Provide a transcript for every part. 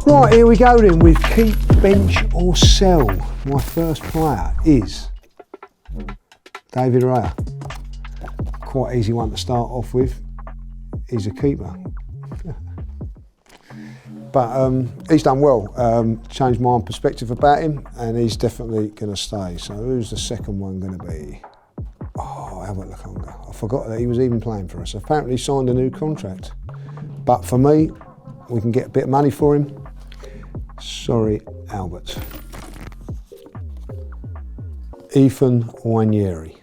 Right, here we go then with keep, bench or sell. My first player is David Raya. Quite easy one to start off with. He's a keeper. But he's done well, changed my own perspective about him, and he's definitely going to stay. So who's the second one going to be? Oh, Albert Lokonga. I forgot that he was even playing for us. Apparently he signed a new contract. But for me, we can get a bit of money for him. Sorry, Albert. Ethan Nwaneri.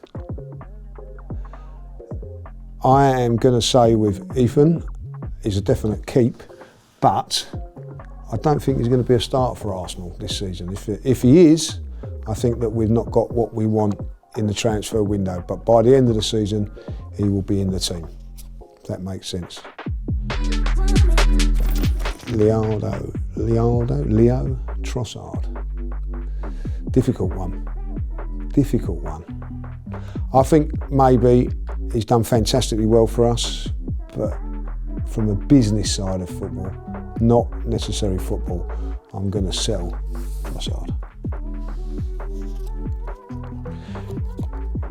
I am going to say with Ethan, he's a definite keep, but I don't think he's going to be a starter for Arsenal this season. If he is, I think that we've not got what we want in the transfer window, but by the end of the season, he will be in the team. If that makes sense. Leo Trossard. Difficult one. I think maybe he's done fantastically well for us, but from a business side of football, not necessarily football, I'm going to sell Trossard.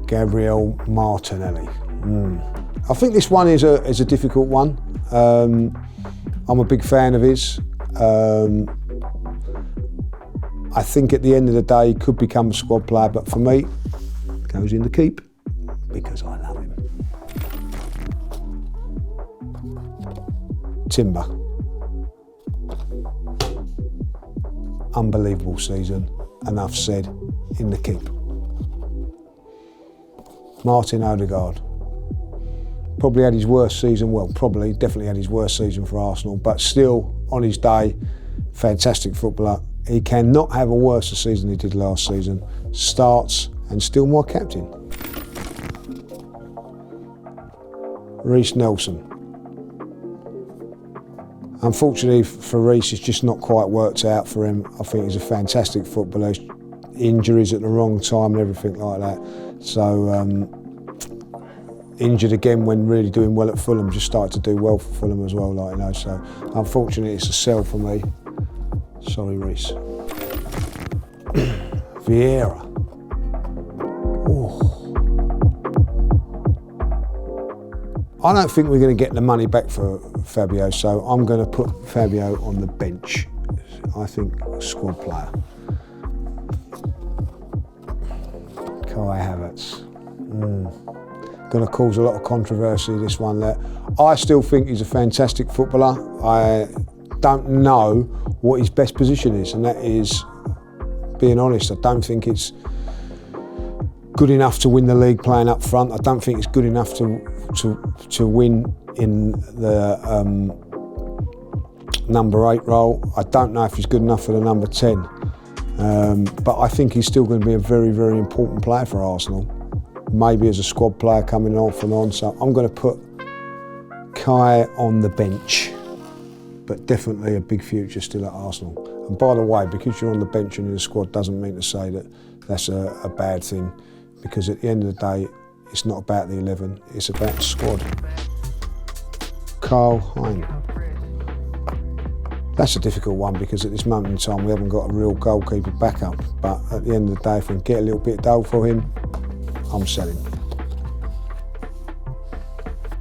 Gabriel Martinelli. I think this one is a difficult one. I'm a big fan of his. I think at the end of the day he could become a squad player, but for me, goes in the keep because I love him. Timber. Unbelievable season, enough said, in the keep. Martin Odegaard. Probably had his worst season, definitely had his worst season for Arsenal, but still, on his day, fantastic footballer. He cannot have a worse season than he did last season. Starts and still my captain. Reece Nelson. Unfortunately for Reece, it's just not quite worked out for him. I think he's a fantastic footballer. Injuries at the wrong time and everything like that. So, injured again when really doing well at Fulham, just started to do well for Fulham as well, so unfortunately it's a sell for me. Sorry, Reece. Vieira. I don't think we're going to get the money back for Fabio, so I'm going to put Fabio on the bench. I think squad player. Kai Havertz. Going to cause a lot of controversy, this one there. I still think he's a fantastic footballer. I don't know what his best position is, and that is, being honest, I don't think it's good enough to win the league playing up front. I don't think it's good enough to win in the number 8 role. I don't know if he's good enough for the number 10. But I think he's still going to be a very, very important player for Arsenal. Maybe as a squad player coming off and on. So I'm going to put Kai on the bench, but definitely a big future still at Arsenal. And by the way, because you're on the bench and in the squad doesn't mean to say that that's a bad thing, because at the end of the day, it's not about the 11, it's about the squad. Carl Hein. That's a difficult one because at this moment in time we haven't got a real goalkeeper backup, but at the end of the day, if we can get a little bit of dough for him, I'm selling.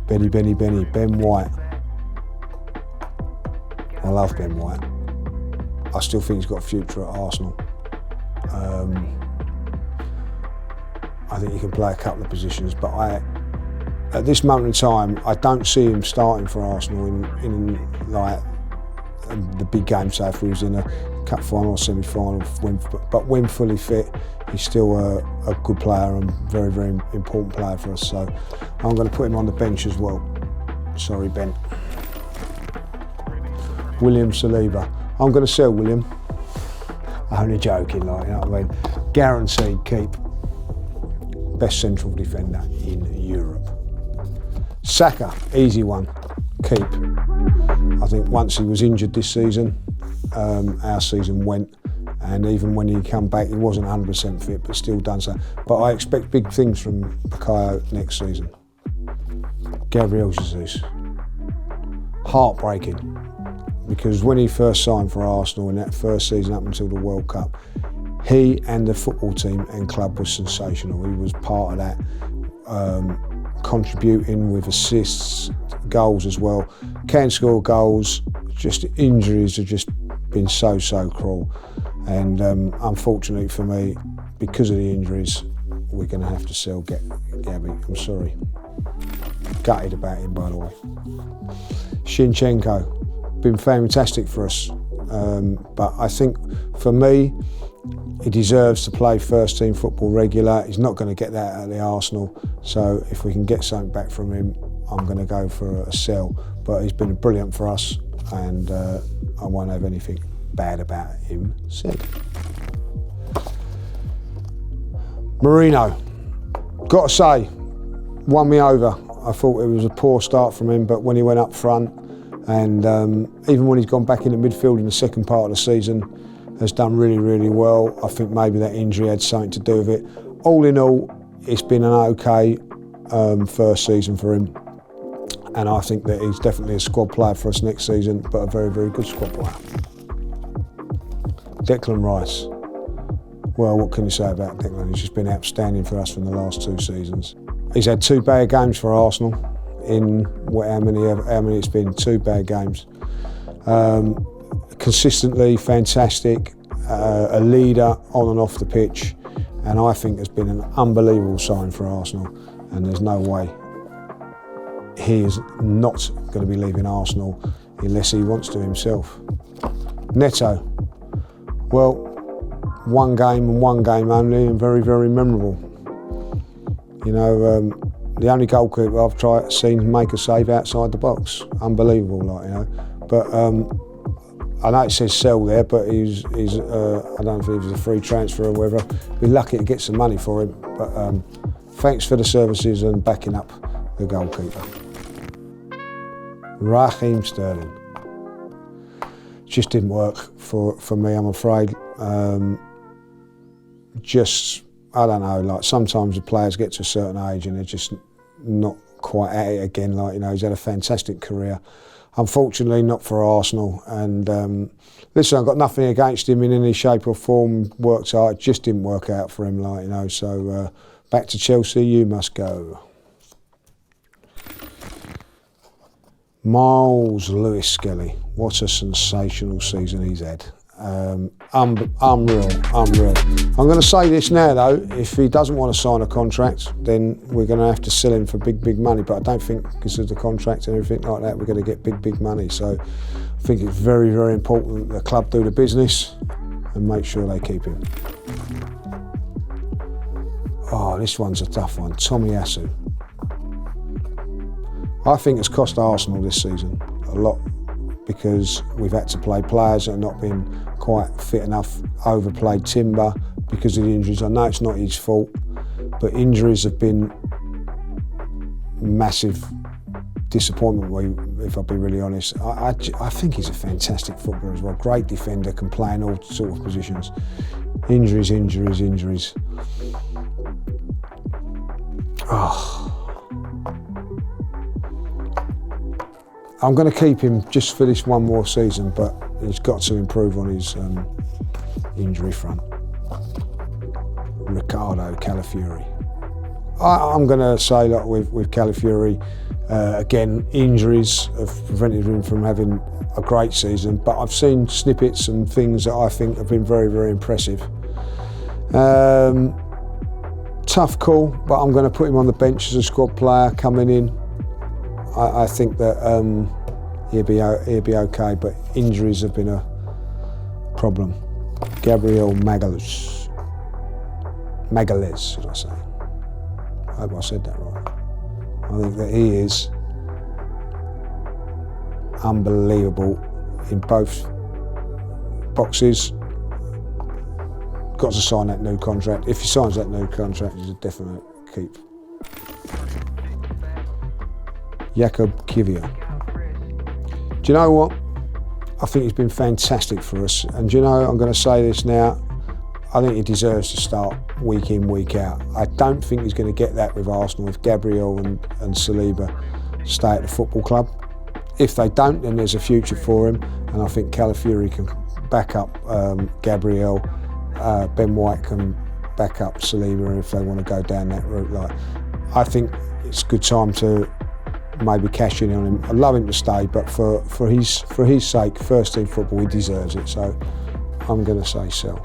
Ben White. I love Ben White. I still think he's got a future at Arsenal. I think he can play a couple of positions, but at this moment in time, I don't see him starting for Arsenal in like the big game. So if he was in a cup final or semi-final, but when fully fit, he's still a good player and very, very important player for us. So I'm going to put him on the bench as well. Sorry, Ben. William Saliba. I'm going to sell William. I'm only joking, you know what I mean? Guaranteed keep. Best central defender in Europe. Saka, easy one, keep. I think once he was injured this season, our season went, and even when he came back, he wasn't 100% fit, but still done so. But I expect big things from Bukayo next season. Gabriel Jesus. Heartbreaking. because when he first signed for Arsenal in that first season up until the World Cup, he and the football team and club was sensational. He was part of that, contributing with assists, goals as well. Can score goals, just injuries have just been so cruel. And unfortunately for me, because of the injuries, we're going to have to sell Gabby. I'm sorry. Gutted about him, by the way. Zinchenko, been fantastic for us. But I think for me, he deserves to play first team football regular. He's not going to get that at the Arsenal. So if we can get something back from him, I'm going to go for a sell. But he's been brilliant for us, and I won't have anything bad about him said. Marino, got to say, won me over. I thought it was a poor start from him, but when he went up front, and even when he's gone back into midfield in the second part of the season, has done really well. I think maybe that injury had something to do with it. All in all, it's been an okay first season for him, and I think that he's definitely a squad player for us next season, but a very good squad player. Declan Rice. Well, what can you say about Declan? He's just been outstanding for us from the last 2 seasons. He's had 2 bad games for Arsenal in how many it's been, 2 bad games. Consistently fantastic, a leader on and off the pitch, and I think has been an unbelievable sign for Arsenal, and there's no way he is not going to be leaving Arsenal unless he wants to himself. Neto, well, one game and one game only, and very memorable. You know, the only goalkeeper I've seen make a save outside the box. Unbelievable, like, you know. But I know it says sell there, but he's I don't know if he was a free transfer or whatever. Be lucky to get some money for him. But thanks for the services and backing up the goalkeeper. Raheem Sterling. Just didn't work for me, I'm afraid. I don't know, like sometimes the players get to a certain age and they're just not quite at it again. Like, you know, he's had a fantastic career. Unfortunately, not for Arsenal. And listen, I've got nothing against him in any shape or form. Worked hard, it just didn't work out for him, like, you know. So back to Chelsea, you must go. Miles Skelly, what a sensational season he's had. Unreal. I'm going to say this now though, if he doesn't want to sign a contract, then we're going to have to sell him for big money, but I don't think because of the contract and everything like that we're going to get big money. So I think it's very important that the club do the business and make sure they keep him. Oh, this one's a tough one. Tomiyasu. I think it's cost Arsenal this season a lot, because we've had to play players that have not been quite fit enough, overplayed Timber because of the injuries. I know it's not his fault, but injuries have been massive disappointment, if I'll be really honest. I think he's a fantastic footballer as well, great defender, can play in all sort of positions. Injuries. Oh. I'm going to keep him just for this one more season, but he's got to improve on his injury front. Ricardo Calafiori. I'm going to say that with Calafiori, again, injuries have prevented him from having a great season, but I've seen snippets and things that I think have been very impressive. Tough call, but I'm going to put him on the bench as a squad player coming in. I think that he'll be okay, but injuries have been a problem. Gabriel Magalhaes, should I say? I hope I said that right. I think that he is unbelievable in both boxes. Got to sign that new contract. If he signs that new contract, he's a definite keep. Jakub Kivior. Do you know what? I think he's been fantastic for us. And do you know, I'm going to say this now, I think he deserves to start week in, week out. I don't think he's going to get that with Arsenal if Gabriel and Saliba stay at the football club. If they don't, then there's a future for him, and I think Calafiori can back up Gabriel, Ben White can back up Saliba if they want to go down that route. Like, I think it's a good time to maybe cash in on him. I'd love him to stay, but for his sake, first team football, he deserves it. So I'm going to say sell.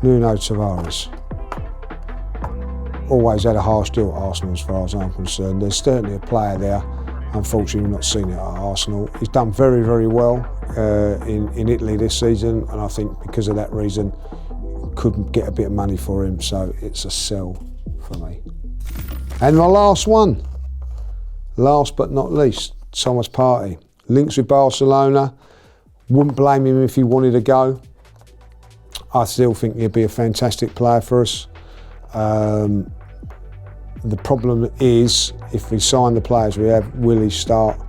Nuno Tavares. Always had a harsh deal at Arsenal as far as I'm concerned. There's certainly a player there. Unfortunately, we've not seen it at Arsenal. He's done very, very well in Italy this season, and I think because of that reason, couldn't get a bit of money for him, so it's a sell for me. And my last one, last but not least, Thomas Partey. Links with Barcelona. Wouldn't blame him if he wanted to go. I still think he'd be a fantastic player for us. The problem is, if we sign the players we have, will he start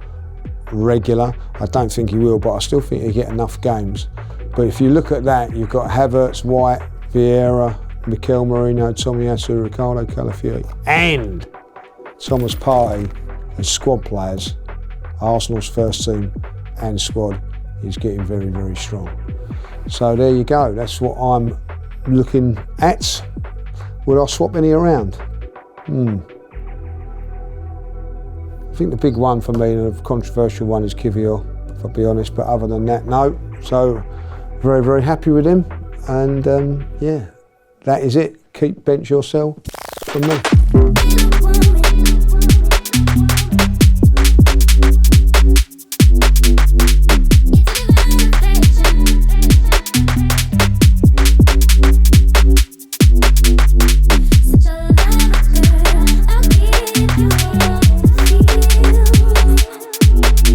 regular? I don't think he will, but I still think he'll get enough games. But if you look at that, you've got Havertz, White, Vieira, Mikel Merino, Tomiyasu, Ricardo Calafiori, and Thomas Partey as squad players. Arsenal's first team and squad is getting very, very strong. So there you go, that's what I'm looking at. Would I swap any around? I think the big one for me, and the controversial one, is Kivior, if I'll be honest, but other than that, no. So very, very happy with him, and yeah, that is it. Keep bench or sell from me.